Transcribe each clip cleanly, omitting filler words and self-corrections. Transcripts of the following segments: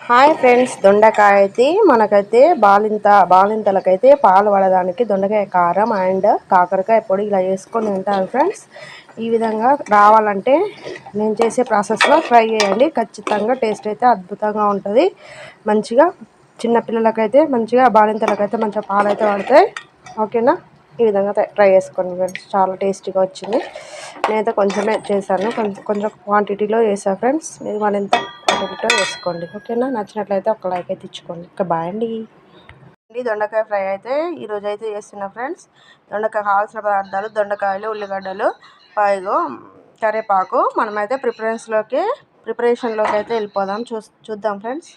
Hi friends, దొండకాయ అయితే మనకైతే బాలింతలకైతే పాలు పడడానికి దొండకాయ కారం అండ్ కాకరకాయ పొడి ఇలా వేసుకొని తింటారు ఫ్రెండ్స్. ఈ విధంగా రావాలంటే నేను చేసే ప్రాసెస్లో ట్రై చేయండి. ఖచ్చితంగా టేస్ట్ అయితే అద్భుతంగా ఉంటుంది. మంచిగా చిన్నపిల్లలకైతే మంచిగా, బాలింతలకైతే మంచిగా పాలు అయితే పడతాయి. ఓకేనా? ఈ విధంగా ట్రై చేసుకోండి ఫ్రెండ్స్. చాలా టేస్టీగా వచ్చింది. నేనైతే కొంచెమే చేశాను, కొంచెం క్వాంటిటీలో చేశాను ఫ్రెండ్స్. మీరు మరింత క్వాంటిటీలో వేసుకోండి. ఓకేనా? నచ్చినట్లయితే ఒక లైక్ అయితే ఇచ్చుకోండి. ఓకే, బాయ్ అండి. దొండకాయ ఫ్రై అయితే ఈరోజు అయితే చేస్తున్నా ఫ్రెండ్స్. దొండకాయ కావాల్సిన పదార్థాలు: దొండకాయలు, ఉల్లిగడ్డలు, పైగు కరివేపాకు. మనమైతే ప్రిపరేషన్లోకి అయితే వెళ్ళిపోదాం. చూద్దాం ఫ్రెండ్స్.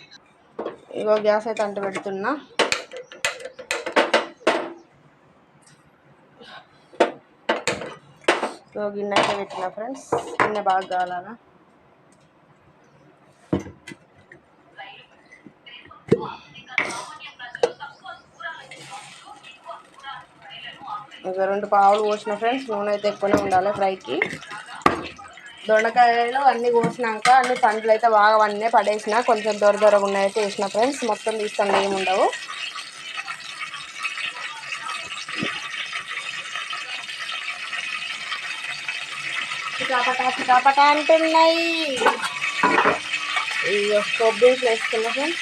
ఇగో గ్యాస్ అయితే అంటు పెడుతున్నా. సో గిన్నె అయితే పెట్టిన ఫ్రెండ్స్. గిన్నె బాగా కావాలా. ఇంకా 2 పావులు పోసిన ఫ్రెండ్స్. నూనె అయితే ఎక్కువనే ఉండాలి ఫ్రైకి. దొండకాయలు అన్నీ కోసినాక అన్ని పండ్లు అయితే బాగా అన్నీ పడేసిన, కొంచెం దొరదొరగా ఉన్నాయైతే వేసిన ఫ్రెండ్స్. మొత్తం తీస్తాను, ఏముండవు. చికాపటా అంటున్నాయి. కొబ్బరి వేసుకున్నా ఫ్రెండ్స్.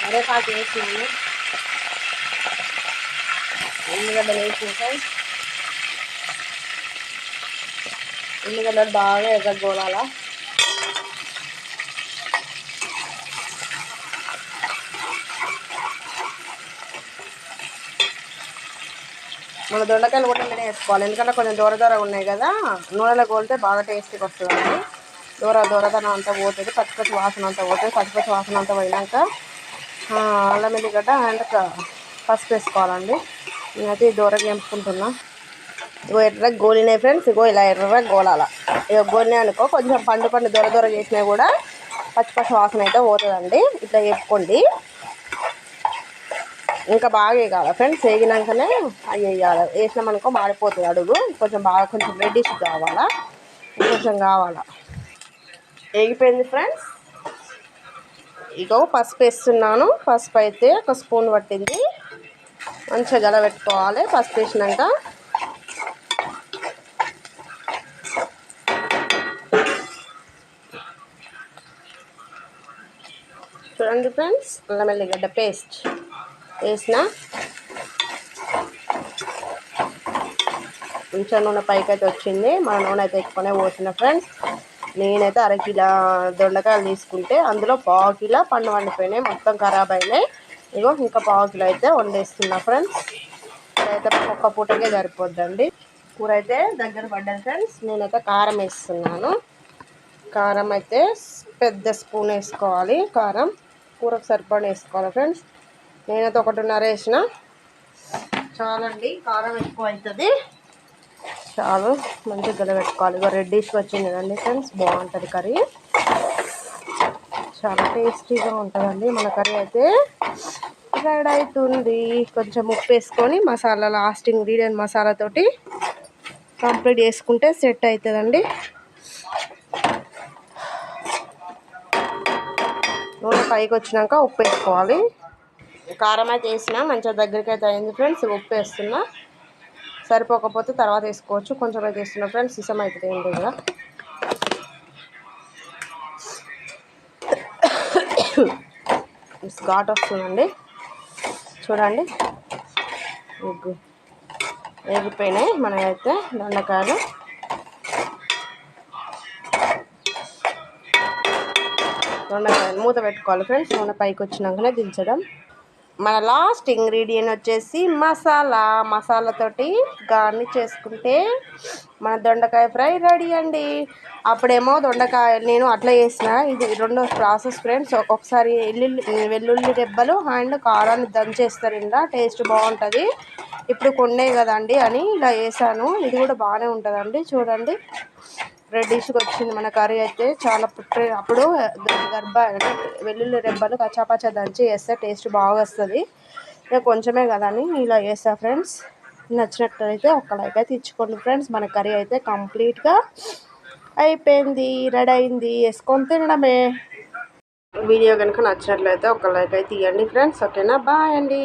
కరివేపాకు వేసినాను, ఉల్లిగడ్డలు వేసిన ఫ్రెండ్స్. ఉల్లిగడ్డలు బాగా ఎర్రగోలాలా. మన దొండకాయలు కూడా నూనె వేసుకోవాలి, ఎందుకంటే కొంచెం దూరగా ఉన్నాయి కదా. నూనెలో కోలితే బాగా టేస్టీగా వస్తుందండి. దూరదనం అంతా పోతుంది, పచ్చిపచ్చి వాసన అంతా పోతుంది. పచ్చిపచ్చి వాసన అంతా పోయినాక అల్లం ఎల్లిగడ్డ అండ్ పసుపు వేసుకోవాలండి. నేనైతే దూరగా వేసుకుంటున్నా. ఇగో ఎర్రగా గోలినాయి ఫ్రెండ్స్. ఇగో ఇలా ఎర్రగా గోలాల. ఇక గోలినాయి అనుకో, కొంచెం పండు దూర చేసినా కూడా పచ్చిపచ్చి వాసన అయితే పోతుందండి. ఇట్లా వేసుకోండి. ఇంకా బాగా వేయాలి ఫ్రెండ్స్. వేగినాకనే అవి వేయాలి. వేసినామనుకో మాడిపోతుంది అడుగు. కొంచెం రెడ్డిష్ కావాలా, కొంచెం కావాలా. వేగిపోయింది ఫ్రెండ్స్. ఇగో పసుపు వేస్తున్నాను. పసుపు అయితే ఒక స్పూన్ పట్టింది. మంచిగా గలబెట్టుకోవాలి పసుపు వేసినాక. చూడండి ఫ్రెండ్స్, అల్లం ఎల్లిగడ్డ పేస్ట్ వేసిన. కొంచెం నూనె పైకి అయితే వచ్చింది. మన నూనె అయితే ఎక్కువనే పోసిన ఫ్రెండ్స్. నేనైతే 1 కిలో దొండకాయలు తీసుకుంటే అందులో 1/2 కిలో పండు వండిపోయినాయి, మొత్తం ఖరాబ్ అయినాయి. ఇగో ఇంకా 1/2 కిలో అయితే వండేస్తున్నా ఫ్రెండ్స్. అయితే ఒక్క పూటకే సరిపోద్దండి. కూర అయితే దగ్గర పడ్డది ఫ్రెండ్స్. నేనైతే కారం వేస్తున్నాను. కారం అయితే పెద్ద స్పూన్ వేసుకోవాలి. కారం కూరకు సరిపడా వేసుకోవాలి ఫ్రెండ్స్. నేనైతే 1.5 వేసిన. చాలండి, కారం ఎక్కువ అవుతుంది. చాలు, మంచిగా గలబెట్టుకోవాలి. ఇక రెడ్డిష్గా వచ్చింది కదండి ఫ్రెండ్స్, బాగుంటుంది కర్రీ. చాలా టేస్టీగా ఉంటుందండి మన కర్రీ అయితే రెడీ అవుతుంది. కొంచెం ఉప్పు వేసుకొని మసాలా, లాస్ట్ ఇంగ్రీడియంట్ మసాలాతోటి కంప్లీట్ చేసుకుంటే సెట్ అవుతుందండి. నూనె పైకి వచ్చినాక ఉప్పు వేసుకోవాలి. కారం అయితే వేసినా, మంచిగా దగ్గరికి అయితే అయింది ఫ్రెండ్స్. ఉప్పు వేస్తున్నా. సరిపోకపోతే తర్వాత వేసుకోవచ్చు. కొంచెం అయితే వేస్తున్నా ఫ్రెండ్స్. సిసం అవుతుంది ఏంటి కదా. ఘాట్ వస్తుందండి. చూడండి, వేగిపోయినాయి మనమైతే దొండకాయలు. మూత పెట్టుకోవాలి ఫ్రెండ్స్. నూనె పైకి వచ్చినాకనే దించడం. మన లాస్ట్ ఇంగ్రీడియంట్ వచ్చేసి మసాలాతోటి గార్నిష్ చేసుకుంటే మన దొండకాయ ఫ్రై రెడీ అండి. అప్పుడేమో దొండకాయ నేను అట్లా చేసిన, ఇది రెండో ప్రాసెస్ ఫ్రెండ్స్. ఒక్కొక్కసారి వెల్లుల్లి రెబ్బలు అండ్ కారాన్ని దంచేస్తారు, ఇంకా టేస్ట్ బాగుంటుంది. ఇప్పుడు కొన్నే కదండి అని ఇలా వేసాను. ఇది కూడా బాగానే ఉంటుందండి. చూడండి, రెడ్డిష్గా వచ్చింది మన కర్రీ అయితే. చాలా అప్పుడు వెల్లుల్లి రెబ్బలు కచ్చాపచ్చా దంచి వేస్తే టేస్ట్ బాగా వస్తుంది. ఇక కొంచెమే కదా అని ఇలా చేస్తా ఫ్రెండ్స్. నచ్చినట్లయితే ఒక లైక్ అయితే ఇచ్చుకోండి ఫ్రెండ్స్. మన కర్రీ అయితే కంప్లీట్గా అయిపోయింది, రెడీ అయింది, వేసుకొని తినడమే. వీడియో కనుక నచ్చినట్లయితే ఒక లైక్ అయితే ఇవ్వండి ఫ్రెండ్స్. ఓకేనా, బాయ్ అండి.